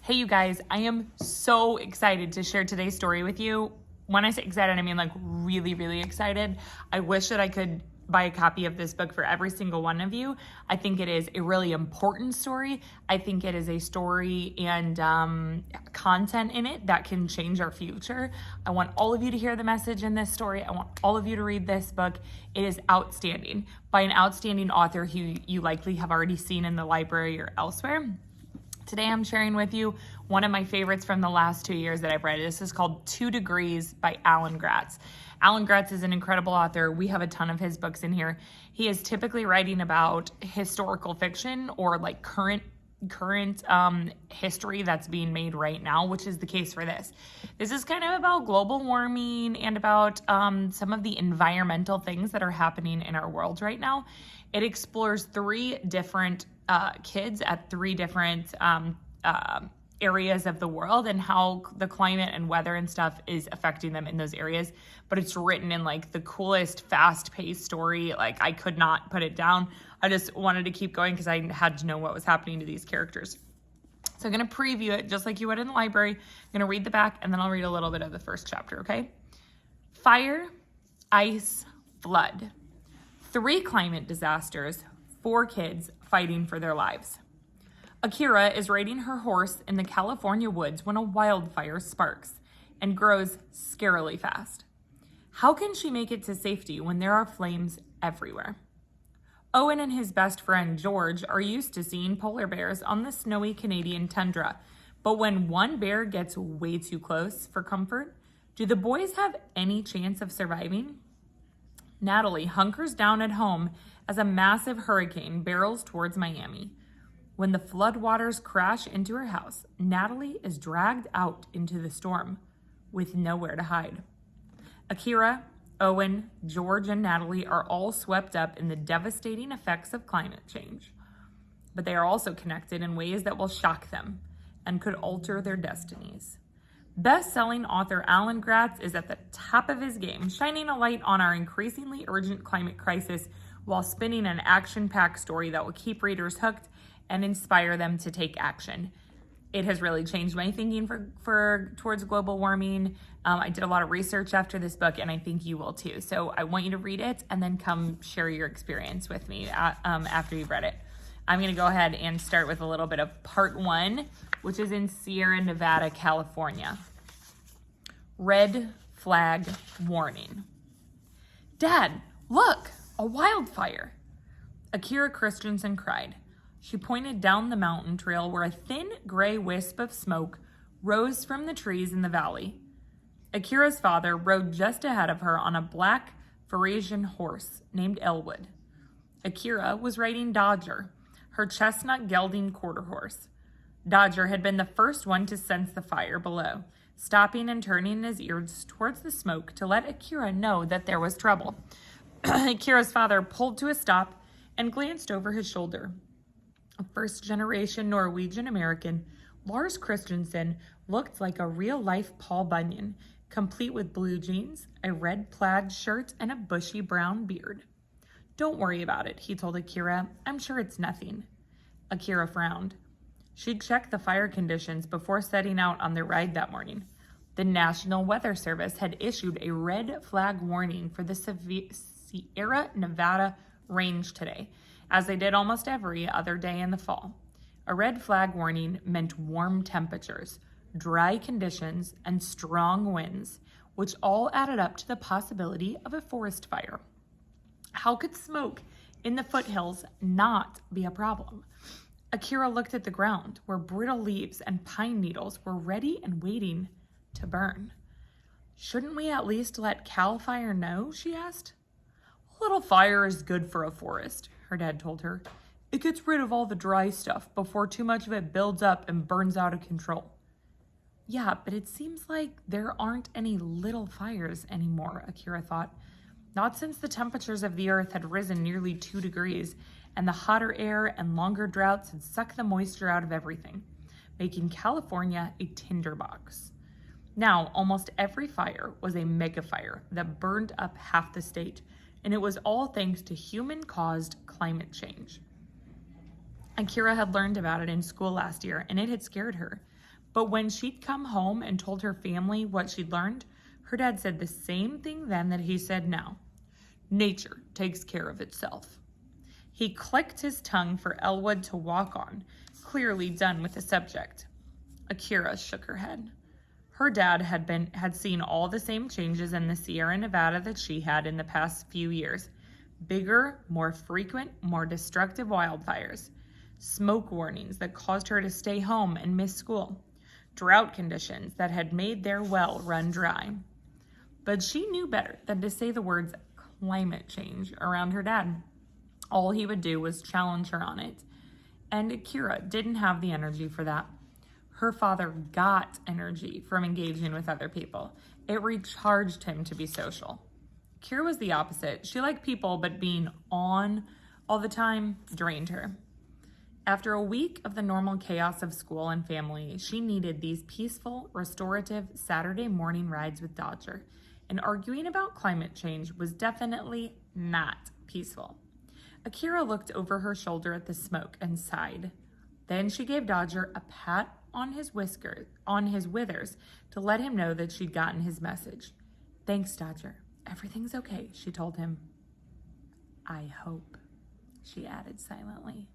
Hey, you guys, I am so excited to share today's story with you. When I say excited, I mean like really, really excited. I wish that I could buy a copy of this book for every single one of you. I think it is a really important story. I think it is a story and content in it that can change our future. I want all of you to hear the message in this story. I want all of you to read this book. It is outstanding by an outstanding author who you likely have already seen in the library or elsewhere. Today I'm sharing with you one of my favorites from the last 2 years that I've read. This is called 2 Degrees by Alan Gratz. Alan Gratz is an incredible author. We have a ton of his books in here. He is typically writing about historical fiction or like current history that's being made right now, which is the case for this. This is kind of about global warming and about some of the environmental things that are happening in our world right now. It explores 3 different kids at 3 different areas of the world and how the climate and weather and stuff is affecting them in those areas. But it's written in like the coolest, fast-paced story. Like I could not put it down. I just wanted to keep going because I had to know what was happening to these characters. So I'm going to preview it just like you would in the library. I'm going to read the back and then I'll read a little bit of the first chapter, okay? Fire, ice, flood. 3 climate disasters, 4 kids fighting for their lives. Akira is riding her horse in the California woods when a wildfire sparks and grows scarily fast. How can she make it to safety when there are flames everywhere? Owen and his best friend George are used to seeing polar bears on the snowy Canadian tundra, but when one bear gets way too close for comfort, do the boys have any chance of surviving? Natalie hunkers down at home as a massive hurricane barrels towards Miami. When the floodwaters crash into her house, Natalie is dragged out into the storm with nowhere to hide. Akira, Owen, George, and Natalie are all swept up in the devastating effects of climate change. But they are also connected in ways that will shock them and could alter their destinies. Best-selling author Alan Gratz is at the top of his game, shining a light on our increasingly urgent climate crisis while spinning an action-packed story that will keep readers hooked and inspire them to take action. It has really changed my thinking towards global warming. I did a lot of research after this book, and I think you will too. So I want you to read it and then come share your experience with me after you've read it. I'm going to go ahead and start with a little bit of part 1, which is in Sierra Nevada, California. Red flag warning. Dad, look, a wildfire. Akira Christensen cried. She pointed down the mountain trail where a thin gray wisp of smoke rose from the trees in the valley. Akira's father rode just ahead of her on a black Frisian horse named Elwood. Akira was riding Dodger, her chestnut gelding quarter horse. Dodger had been the first one to sense the fire below, stopping and turning his ears towards the smoke to let Akira know that there was trouble. Akira's father pulled to a stop and glanced over his shoulder. A first-generation Norwegian-American, Lars Christensen looked like a real-life Paul Bunyan, complete with blue jeans, a red plaid shirt, and a bushy brown beard. Don't worry about it, he told Akira. I'm sure it's nothing. Akira frowned. She'd checked the fire conditions before setting out on their ride that morning. The National Weather Service had issued a red flag warning for the Sierra Nevada range today, as they did almost every other day in the fall. A red flag warning meant warm temperatures, dry conditions, and strong winds, which all added up to the possibility of a forest fire. How could smoke in the foothills not be a problem? Akira looked at the ground, where brittle leaves and pine needles were ready and waiting to burn. Shouldn't we at least let Cal Fire know, she asked. A little fire is good for a forest, her dad told her. It gets rid of all the dry stuff before too much of it builds up and burns out of control. Yeah, but it seems like there aren't any little fires anymore, Akira thought. Not since the temperatures of the earth had risen nearly 2 degrees, and the hotter air and longer droughts had sucked the moisture out of everything, making California a tinderbox. Now, almost every fire was a megafire that burned up half the state, and it was all thanks to human-caused climate change. Akira had learned about it in school last year, and it had scared her. But when she'd come home and told her family what she'd learned, her dad said the same thing then that he said now. Nature takes care of itself. He clicked his tongue for Elwood to walk on, clearly done with the subject. Akira shook her head. Her dad had seen all the same changes in the Sierra Nevada that she had in the past few years. Bigger, more frequent, more destructive wildfires. Smoke warnings that caused her to stay home and miss school. Drought conditions that had made their well run dry. But she knew better than to say the words climate change around her dad. All he would do was challenge her on it. And Akira didn't have the energy for that. Her father got energy from engaging with other people. It recharged him to be social. Akira was the opposite. She liked people, but being on all the time drained her. After a week of the normal chaos of school and family, she needed these peaceful, restorative Saturday morning rides with Dodger. And arguing about climate change was definitely not peaceful. Akira looked over her shoulder at the smoke and sighed. Then she gave Dodger a pat on his withers to let him know that she'd gotten his message. Thanks, Dodger. Everything's okay, she told him. I hope, she added silently.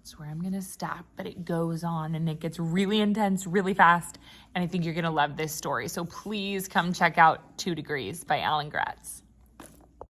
That's where I'm going to stop, but it goes on and it gets really intense really fast, and I think you're going to love this story. So please come check out 2 Degrees by Alan Gratz.